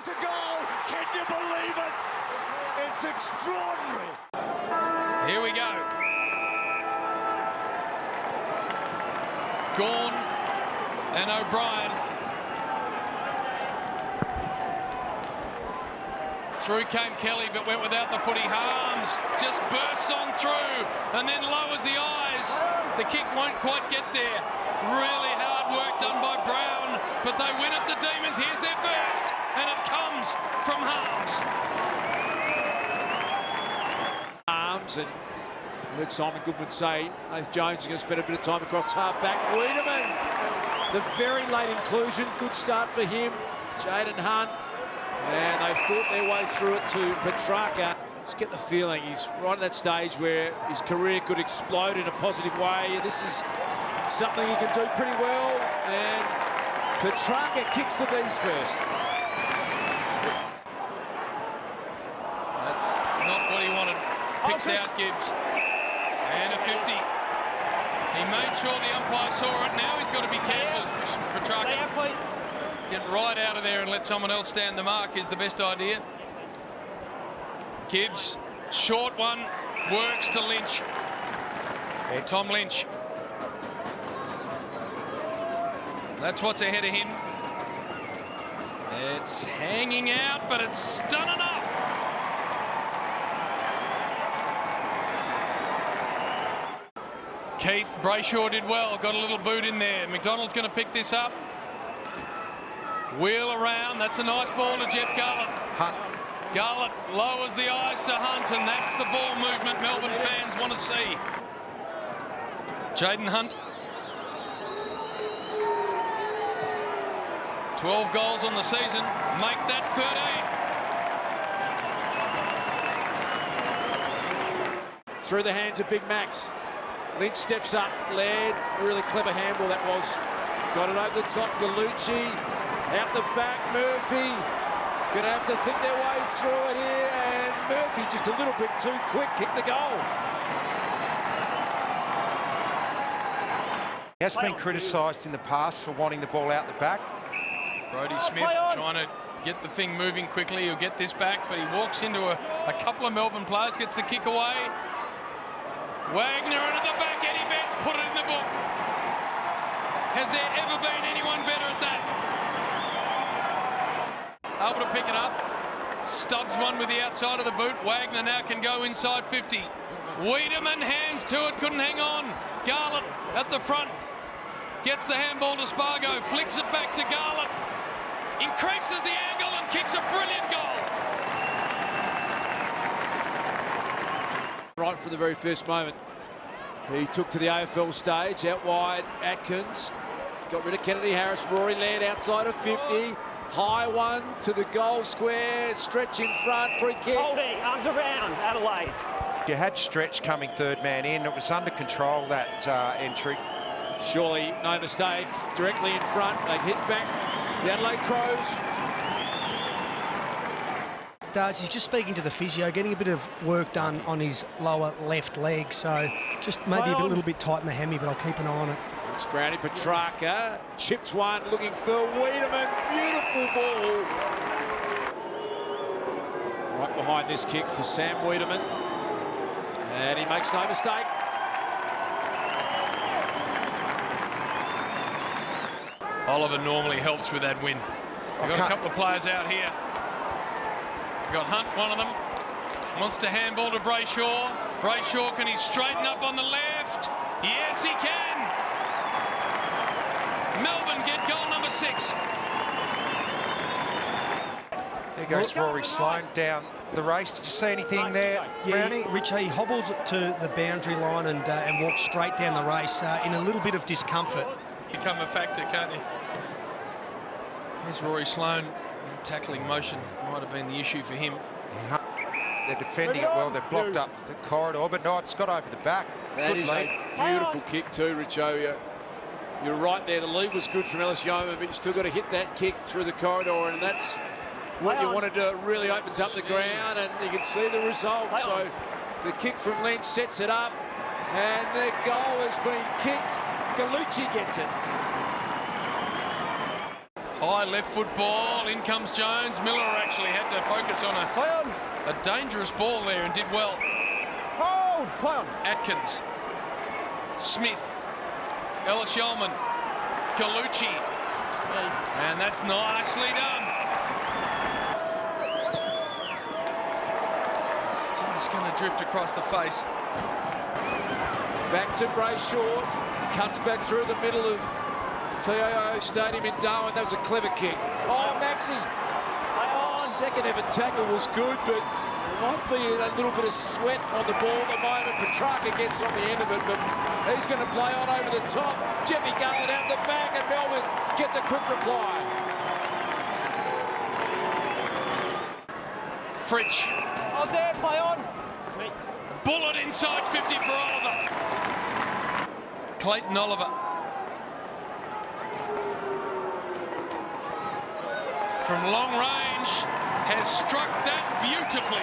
It's a goal! Can you believe it? It's extraordinary! Here we go. Gawn and O'Brien. Through came Kelly, but went without the footy. Harms just bursts on through and then lowers the eyes. The kick won't quite get there. Really hard work done by Brown, but they win at the Demons. Here's their first, and it comes from Harms. Arms, and I heard Simon Goodwin say Nathan Jones is going to spend a bit of time across half back. Wiedemann, the very late inclusion, good start for him. Jaden Hunt, and they've fought their way through it to Petrarca. Just get the feeling he's right at that stage where his career could explode in a positive way. This is something he can do pretty well, and Petrarca kicks the D's first. That's not what he wanted. Picks out Gibbs. And a 50. He made sure the umpire saw it. Now he's got to be careful. Petrarca, get right out of there and let someone else stand the mark is the best idea. Gibbs, short one, works to Lynch. Tom Lynch. That's what's ahead of him. It's hanging out, but it's done enough. Keith, Brayshaw did well, got a little boot in there. McDonald's going to pick this up. Wheel around, that's a nice ball to Jeff Garlett. Hunt. Garlett lowers the eyes to Hunt, and that's the ball movement Melbourne fans want to see. Jaden Hunt. 12 goals on the season, make that 13. Through the hands of Big Max. Lynch steps up, Laird, really clever handball that was. Got it over the top, Gallucci, out the back, Murphy. Gonna have to think their way through it here, and Murphy just a little bit too quick, kicked the goal. He has been criticised in the past for wanting the ball out the back. Brodie Smith trying to get the thing moving quickly. He'll get this back, but he walks into a couple of Melbourne players, gets the kick away. Wagner into the back, Eddie Betts put it in the book. Has there ever been anyone better at that? Able to pick it up. Stubbs one with the outside of the boot. Wagner now can go inside 50. Wiedemann hands to it, couldn't hang on. Garlett at the front. Gets the handball to Spargo, flicks it back to Garlett. Increases the angle and kicks a brilliant goal. Right from the very first moment, he took to the AFL stage, out wide, Atkins. Got rid of Kennedy Harris, Rory Laird outside of 50. High one to the goal square, Stretch in front, free kick. Holding, arms around, Adelaide. You had Stretch coming third man in, it was under control, that entry. Surely no mistake, directly in front, they hit back the Adelaide Crows. He's just speaking to the physio, getting a bit of work done on his lower left leg, so just maybe a little bit tight in the hammy, but I'll keep an eye on it. It's Brownie, Petrarca, chips one, looking for Wiedemann, beautiful ball. Right behind this kick for Sam Wiedemann, and he makes no mistake. Oliver normally helps with that win. We've got a couple of players out here. We've got Hunt, one of them. Wants to handball to Brayshaw. Brayshaw, can he straighten up on the left? Yes, he can. Melbourne get goal number 6. There goes Rory Sloane down the race. Did you see anything there, Brownie? Yeah, Rich, he hobbled to the boundary line and walked straight down the race in a little bit of discomfort. Become a factor, can't you? Here's Rory Sloane. Tackling motion might have been the issue for him. They're defending it well. They've blocked up the corridor, but no, it's got over the back. That is a beautiful kick too, Richo. You're right there. The lead was good from Ellis Yeoman, but you still got to hit that kick through the corridor, and that's what you wanted to really opens up the ground, and you can see the result. So the kick from Lynch sets it up, and the goal has been kicked. Gallucci gets it. High left foot ball. In comes Jones. Miller actually had to focus on a dangerous ball there and did well. Hold! Play on. Atkins. Smith. Ellis Yeoman. Galucci. And that's nicely done. It's just going to drift across the face. Back to Brayshaw. Cuts back through the middle of TIO Stadium in Darwin. That was a clever kick. Oh, Maxi. Second ever tackle was good, but there might be a little bit of sweat on the ball at the moment. Petrarca gets on the end of it, but he's going to play on over the top. Jimmy Garland out the back, and Melbourne get the quick reply. Fritsch. Oh, there, play on. Bullet inside 50 for Oliver. Clayton Oliver. From long range, has struck that beautifully.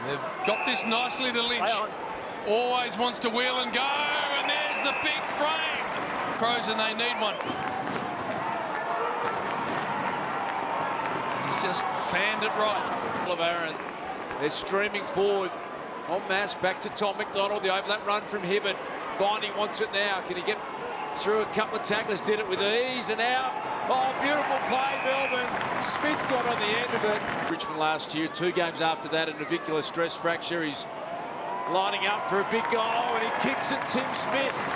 They've got this nicely to Lynch. Always wants to wheel and go, and there's the big frame. Crows, and they need one. He's just fanned it right. Oliver, and they're streaming forward. En masse, back to Tom McDonald. The overlap run from Hibbert. Viney wants it now. Can he get through a couple of tacklers? Did it with ease and out. Oh, beautiful play, Melbourne. Smith got on the end of it. Richmond last year, 2 games after that, a navicular stress fracture. He's lining up for a big goal, and he kicks it, Tim Smith.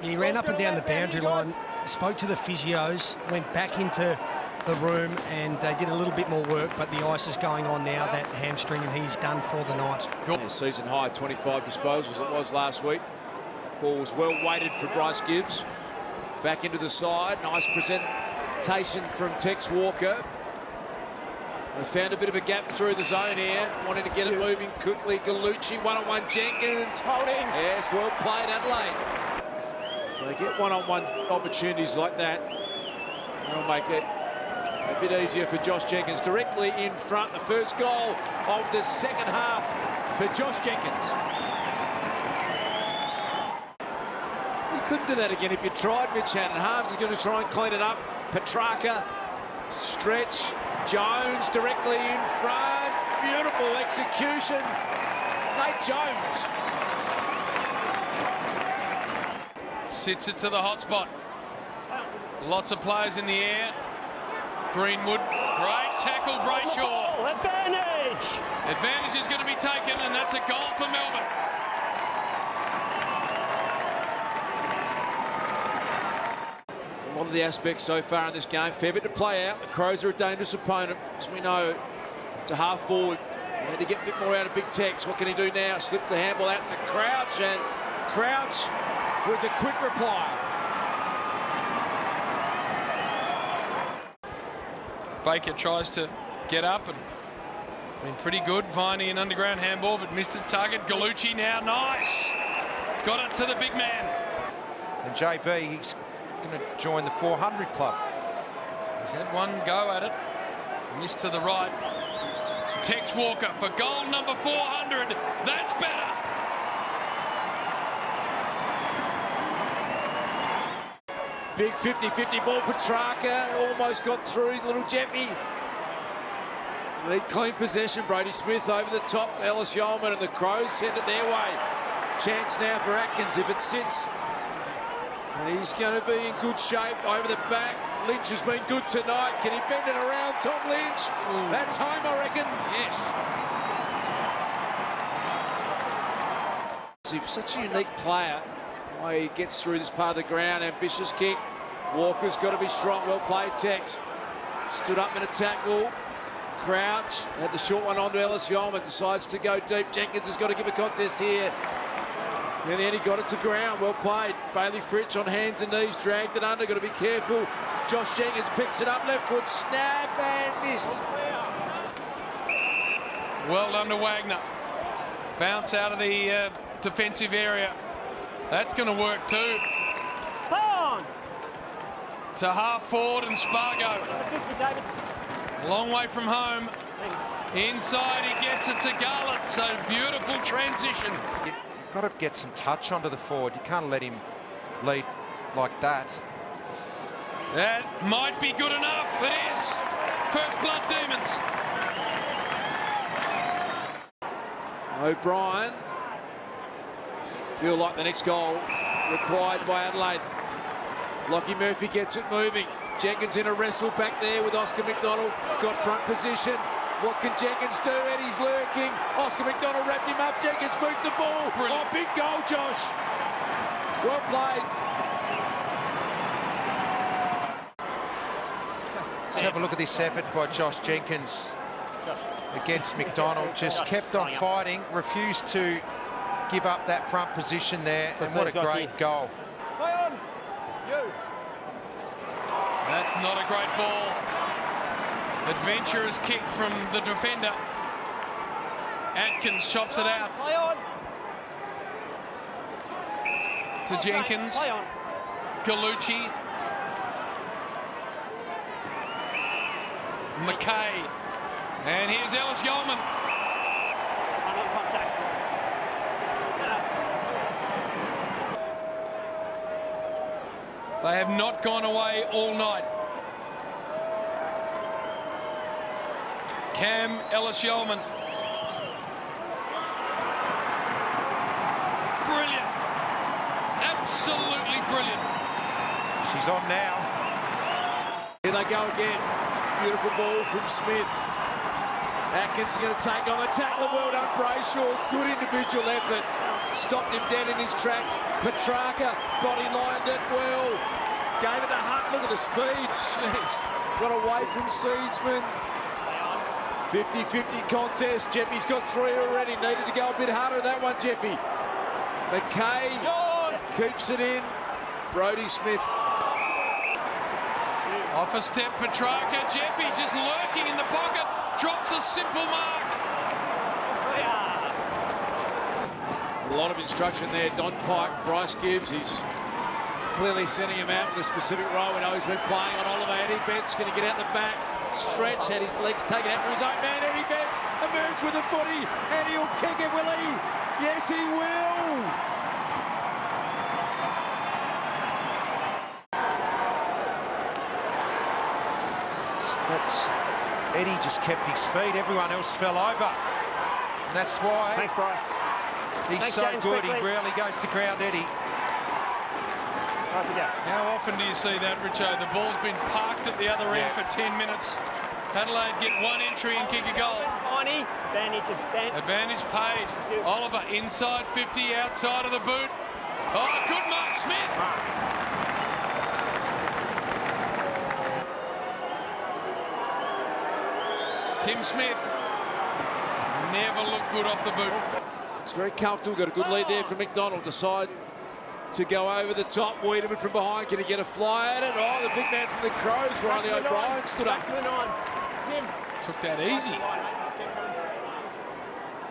He ran up and down the boundary line, spoke to the physios, went back into the room, and they did a little bit more work, but the ice is going on now, that hamstring, and he's done for the night. Yeah, season high 25 disposals it was last week. That ball was well weighted for Bryce Gibbs. Back into the side, nice presentation from Tex Walker. They found a bit of a gap through the zone here, wanting to get it moving quickly. Galucci, one-on-one Jenkins. Holding. Yes, well played, Adelaide. If they get one-on-one opportunities like that, that'll make it a bit easier for Josh Jenkins. Directly in front, the first goal of the second half for Josh Jenkins. You couldn't do that again if you tried, Mitch Hannon. Harms is going to try and clean it up. Petrarca, stretch, Jones directly in front. Beautiful execution. Nate Jones. Sits it to the hot spot. Lots of players in the air. Greenwood, great tackle, Brayshaw. Advantage! Advantage is going to be taken, and that's a goal for Melbourne. A lot of the aspects so far in this game, fair bit to play out. The Crows are a dangerous opponent, as we know, to half forward. He had to get a bit more out of Big Tex. What can he do now? Slip the handball out to Crouch, and Crouch with the quick reply. Baker tries to get up and been pretty good. Viney an underground handball, but missed its target. Galucci now, nice. Got it to the big man. And JB, he's going to join the 400 club. He's had one go at it. Missed to the right. Tex Walker for goal number 400. That's better. Big 50-50 ball, Petrarca almost got through, little Jeffy. They clean possession, Brody Smith over the top to Ellis Yeoman, and the Crows send it their way. Chance now for Atkins if it sits. And he's going to be in good shape over the back. Lynch has been good tonight. Can he bend it around, Tom Lynch? Ooh. That's home, I reckon. Yes. Such a unique player. The way he gets through this part of the ground. Ambitious kick. Walker's got to be strong. Well played, Tex. Stood up in a tackle. Crouch had the short one on to Ellis Yeoman. Decides to go deep. Jenkins has got to give a contest here. In the end, he got it to ground. Well played. Bailey Fritsch on hands and knees. Dragged it under. Got to be careful. Josh Jenkins picks it up. Left foot snap and missed. Well done to Wagner. Bounce out of the defensive area. That's going to work too. On. To half forward and Spargo. Long way from home. Inside he gets it to Garland. So beautiful transition. got to get some touch onto the forward. You can't let him lead like that. That might be good enough. It is. First blood, Demons. O'Brien. Feel like the next goal required by Adelaide. Lockie Murphy gets it moving. Jenkins in a wrestle back there with Oscar McDonald. Got front position. What can Jenkins do? Eddie's lurking. Oscar McDonald wrapped him up. Jenkins moved the ball. Brilliant. Oh, big goal, Josh. Well played. Let's have a look at this effort by Josh Jenkins against McDonald. Just kept on fighting, refused to give up that front position there, and what a great goal. Play on. You. That's not a great ball. Adventurous kick from the defender. Atkins chops it out Play on. to Jenkins. Play on. Gallucci. McKay. And here's Ellis Yeoman. On contact. They have not gone away all night. Cam Ellis Yeoman. Brilliant. Absolutely brilliant. She's on now. Here they go again. Beautiful ball from Smith. Atkins going to take on the tackle. Well done, Brayshaw. Good individual effort. Stopped him dead in his tracks. Petrarca body lined it well. Gave it a hut. Look at the speed. Jeez. Got away from Seedsman. 50-50 contest. Jeffy's got 3 already. Needed to go a bit harder that one, Jeffy. McKay keeps it in. Brodie Smith. Off a step, Petrarca. Jeffy just lurking in the pocket. Drops a simple mark. A lot of instruction there. Don Pike, Bryce Gibbs. He's clearly sending him out with a specific role. We know he's been playing on Oliver. Eddie Betts going to get out the back. Stretch, had his legs taken out for his own man. Eddie Betts emerged with a footy, and he'll kick it, will he? Yes, he will. That's Eddie just kept his feet. Everyone else fell over. And that's why Thanks, Bryce. he's Thanks, so James, good. quickly. He rarely goes to ground, Eddie. Right to go. How often do you see that, Richo? The ball's been parked at the other end for 10 minutes. Adelaide get one entry and kick a goal. Tiny. Advantage paid. Oliver inside 50, outside of the boot. Oh, good mark, Smith. Tim Smith never looked good off the boot. It's very comfortable. Got a good lead there from McDonald. Decide to go over the top. Wiedemann from behind. Can he get a fly at it? Oh, the big man from the Crows, Riley O'Brien, stood up. Back to the 9. Tim. Took that easy.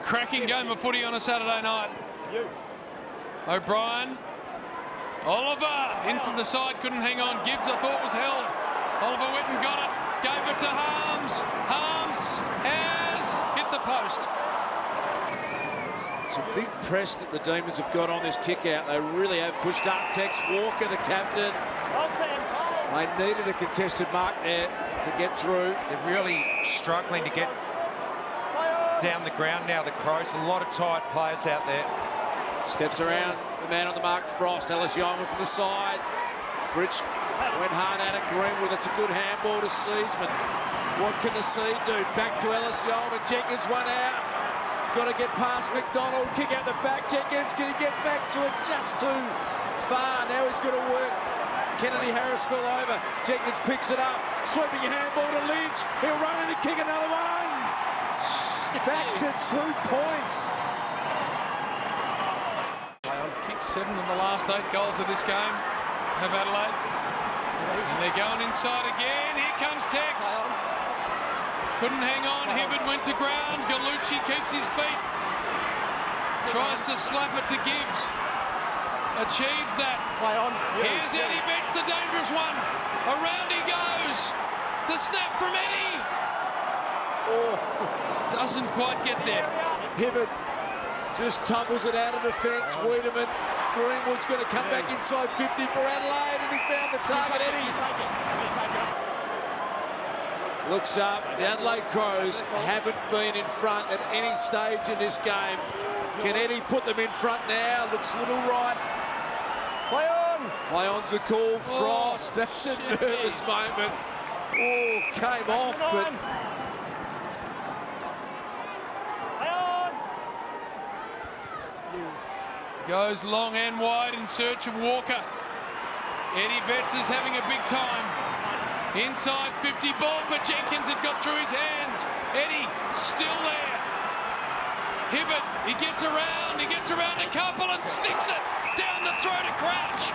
Cracking game of footy on a Saturday night. O'Brien. Oliver in from the side, couldn't hang on. Gibbs, I thought, was held. Oliver Whitten got it, gave it to Harms. Harms has hit the post. It's a big press that the Demons have got on this kick out. They really have pushed up. Tex Walker, the captain. They needed a contested mark there to get through. They're really struggling to get down the ground now, the Crows. A lot of tired players out there. Steps around the man on the mark, Frost. Ellis Yeoman from the side. Fritsch went hard at it. Greenwood, that's a good handball to Seedsman. What can the Seed do? Back to Ellis Yeoman. Jenkins one out. Got to get past McDonald. Kick out the back. Jenkins, can he get back to it? Just too far. Now he's got to work. Kennedy Harris fell over. Jenkins picks it up. Sweeping a handball to Lynch. He'll run in and kick another one. Back to 2 points. Kicked 7 of the last 8 goals of this game have Adelaide. And they're going inside again. Here comes Tex. Couldn't hang on. Hibberd went to ground. Gallucci keeps his feet. Tries to slap it to Gibbs. Achieves that. Here's Eddie Betts, the dangerous one. Around he goes. The snap from Eddie. Oh, Doesn't quite get there. Hibberd Just tumbles it out of defence. Wiedemann. Greenwood's going to come back inside 50 for Adelaide, and he found the target, Eddie. Looks up. The Adelaide Crows haven't been in front at any stage in this game. Can Eddie put them in front now? Looks a little right. Play on! Play on's the call. Frost. That's a nervous moment. Oh, came off, but... Goes long and wide in search of Walker. Eddie Betts is having a big time. Inside 50, ball for Jenkins. It got through his hands. Eddie still there. Hibbert, he gets around a couple and sticks it down the throat of Crouch.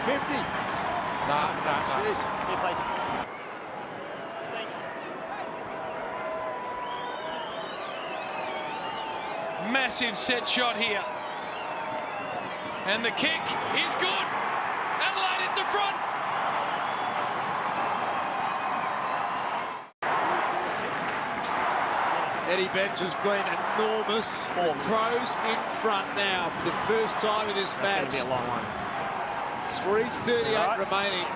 50. No. Jeez. Good place. Massive set shot here. And the kick is good. Adelaide at the front. Eddie Betts has been enormous. The Crows in front now for the first time in this match. It's going to be a long one. 3:38 remaining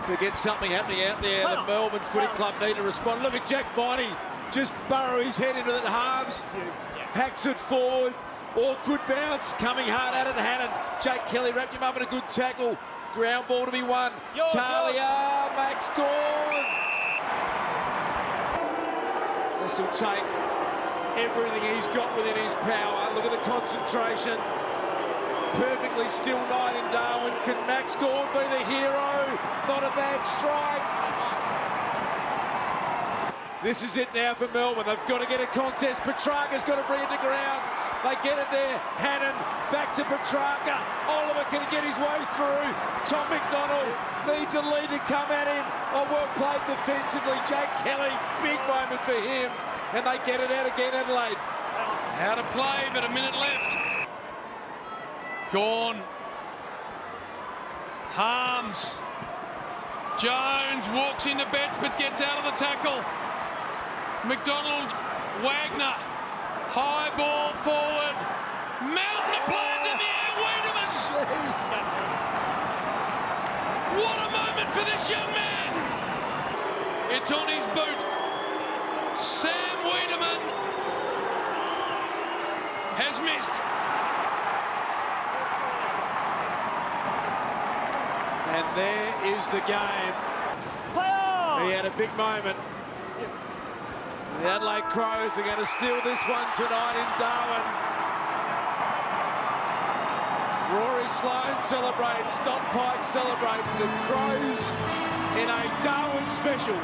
to get something happening out there. The Melbourne Footy Club need to respond. Look at Jack Viney just burrow his head into that halves. Hacks it forward. Awkward bounce. Coming hard at it. Hannon. Jake Kelly wrapped him up in a good tackle. Ground ball to be won. Talia. Max Gawn. This will take everything he's got within his power. Look at the concentration. Perfectly still night in Darwin. Can Max Gawn be the hero? Not a bad strike. This is it now for Melbourne. They've got to get a contest. Petrarca's got to bring it to ground. They get it there. Hannon back to Petrarca. Oliver can get his way through. Tom McDonald needs a lead to come at him. Oh, well played defensively. Jake Kelly, big moment for him. And they get it out again, Adelaide. Out of play, but a minute left. Gawn. Harms. Jones walks into Betts but gets out of the tackle. McDonald, Wagner, high ball forward. Mountain of players in the air. Wiedemann. What a moment for this young man. It's on his boot. Sam Wiedemann has missed. And there is the game. Play on! He had a big moment. The Adelaide Crows are going to steal this one tonight in Darwin. Rory Sloane celebrates. Don Pike celebrates. The Crows in a Darwin special.